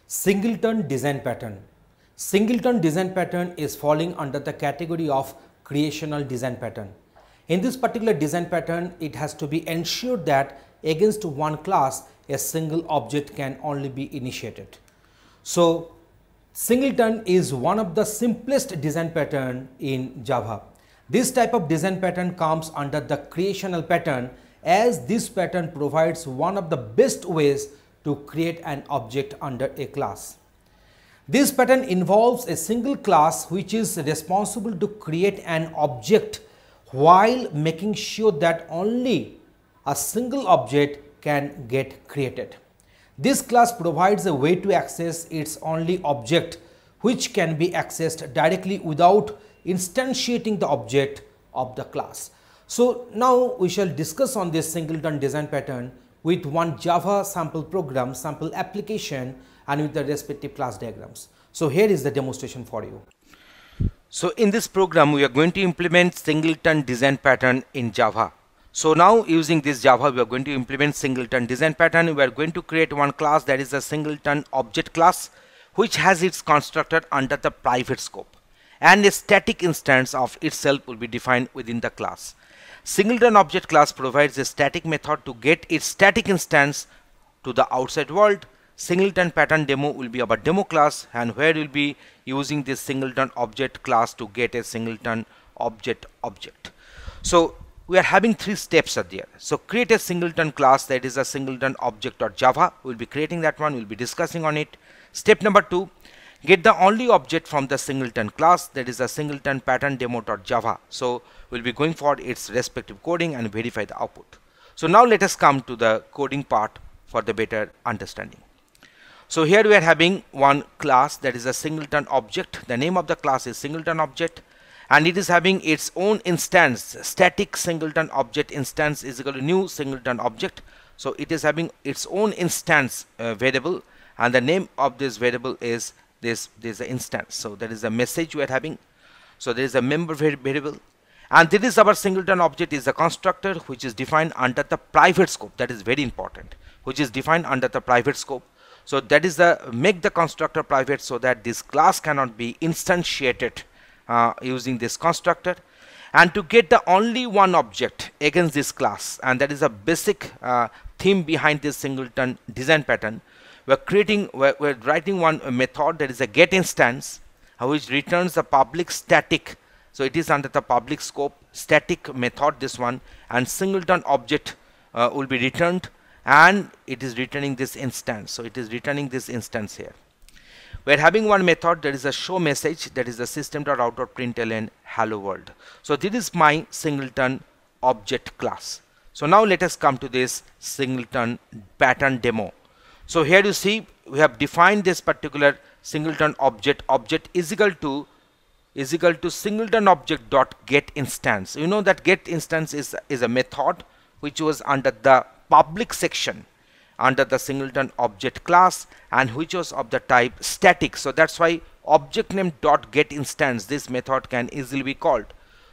Singleton design pattern. Singleton design pattern is falling under the category of creational design pattern. In this particular design pattern, it has to be ensured that against one class, a single object can only be initiated. So, Singleton is one of the simplest design pattern in Java. This type of design pattern comes under the creational pattern, as this pattern provides one of the best ways to create an object under a class. This pattern involves a single class which is responsible to create an object while making sure that only a single object can get created. This class provides a way to access its only object, which can be accessed directly without instantiating the object of the class. So now we shall discuss on this Singleton design pattern with one Java sample program, sample application, and with the respective class diagrams. So here is the demonstration for you. So in this program, we are going to implement Singleton design pattern in Java. So now using this Java, we are going to implement Singleton design pattern. We are going to create one class, that is a Singleton object class, which has its constructor under the private scope, and a static instance of itself will be defined within the class. Singleton object class provides a static method to get its static instance to the outside world. Singleton pattern demo will be our demo class, and where we'll be using this Singleton object class to get a Singleton object. So we are having three steps are there. So create a Singleton class, that is a Singleton object.java. We'll be creating that one, we'll be discussing on it. Step number 2, get the only object from the Singleton class, that is a Singleton pattern demo.java. So we'll be going for its respective coding and verify the output. So now let us come to the coding part for the better understanding. So here we are having one class, that is a Singleton object. The name of the class is Singleton object, and it is having its own instance. Static Singleton object instance is equal to new Singleton object. So it is having its own instance variable, and the name of this variable is this is the instance. So that is the message we are having. So there is a member variable, and this is our Singleton object is a constructor which is defined under the private scope. That is very important, which is defined under the private scope. So that is the make the constructor private so that this class cannot be instantiated using this constructor, and to get the only one object against this class, and that is a basic theme behind this Singleton design pattern. We're writing one method, that is a get instance, which returns the public static. So it is under the public scope static method, this one, and Singleton object will be returned, and it is returning this instance. So it is returning this instance here. We're having one method, that is a show message, that is the system.out.println hello world. So this is my Singleton object class. So now let us come to this Singleton pattern demo. So here you see we have defined this particular Singleton object is equal to Singleton object dot get instance. You know that get instance is a method which was under the public section under the Singleton object class, and which was of the type static. So that's why object name dot get instance, this method can easily be called.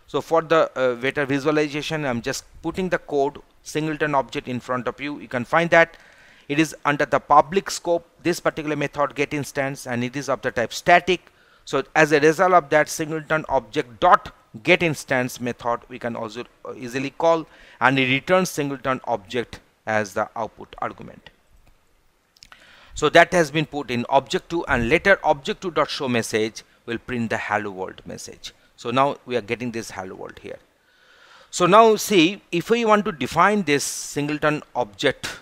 So for the better visualization, I'm just putting the code Singleton object in front of you. You can find that it is under the public scope, this particular method get instance, and it is of the type static. So as a result of that, Singleton object dot get instance method we can also easily call, and it returns Singleton object as the output argument. So that has been put in object2, and later object2 dot show message will print the hello world message. So now we are getting this hello world here. So now see, if we want to define this Singleton object,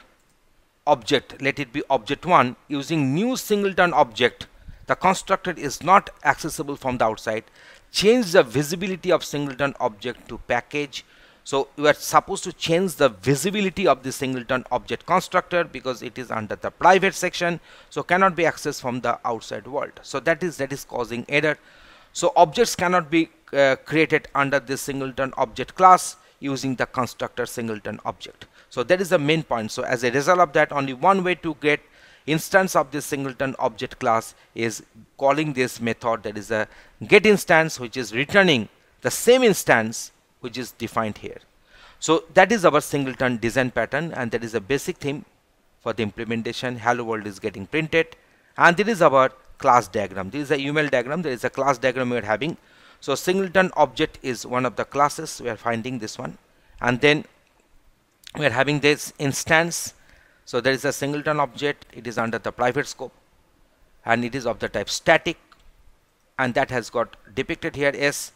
let it be object1, using new Singleton object, the constructor is not accessible from the outside. Change the visibility of Singleton object to package. So you are supposed to change the visibility of the Singleton object constructor because it is under the private section, so cannot be accessed from the outside world. So that is causing error. So objects cannot be created under this Singleton object class using the constructor Singleton object. So that is the main point. So as a result of that, only one way to get instance of this Singleton object class is calling this method, that is a get instance, which is returning the same instance which is defined here. So that is our Singleton design pattern, and that is a basic theme for the implementation. Hello world is getting printed, And this is our class diagram. This is a UML diagram. There is a class diagram we are having. So Singleton object is one of the classes. We are finding this one, and then we are having this instance. So there is a Singleton object. It is under the private scope, and it is of the type static, and that has got depicted here as.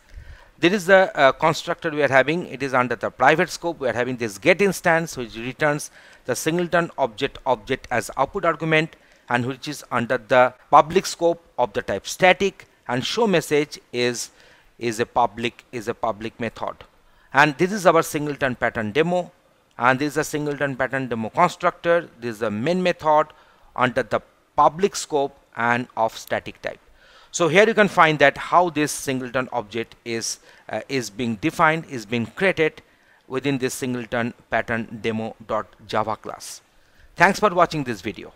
There is the constructor we are having. It is under the private scope. We are having this get instance, which returns the Singleton object as output argument, and which is under the public scope of the type static, and show message is a public method. And this is our Singleton pattern demo, and this is a Singleton pattern demo constructor. This is the main method under the public scope and of static type. So here you can find that how this Singleton object is being defined, is being created within this Singleton pattern demo.java class. Thanks for watching this video.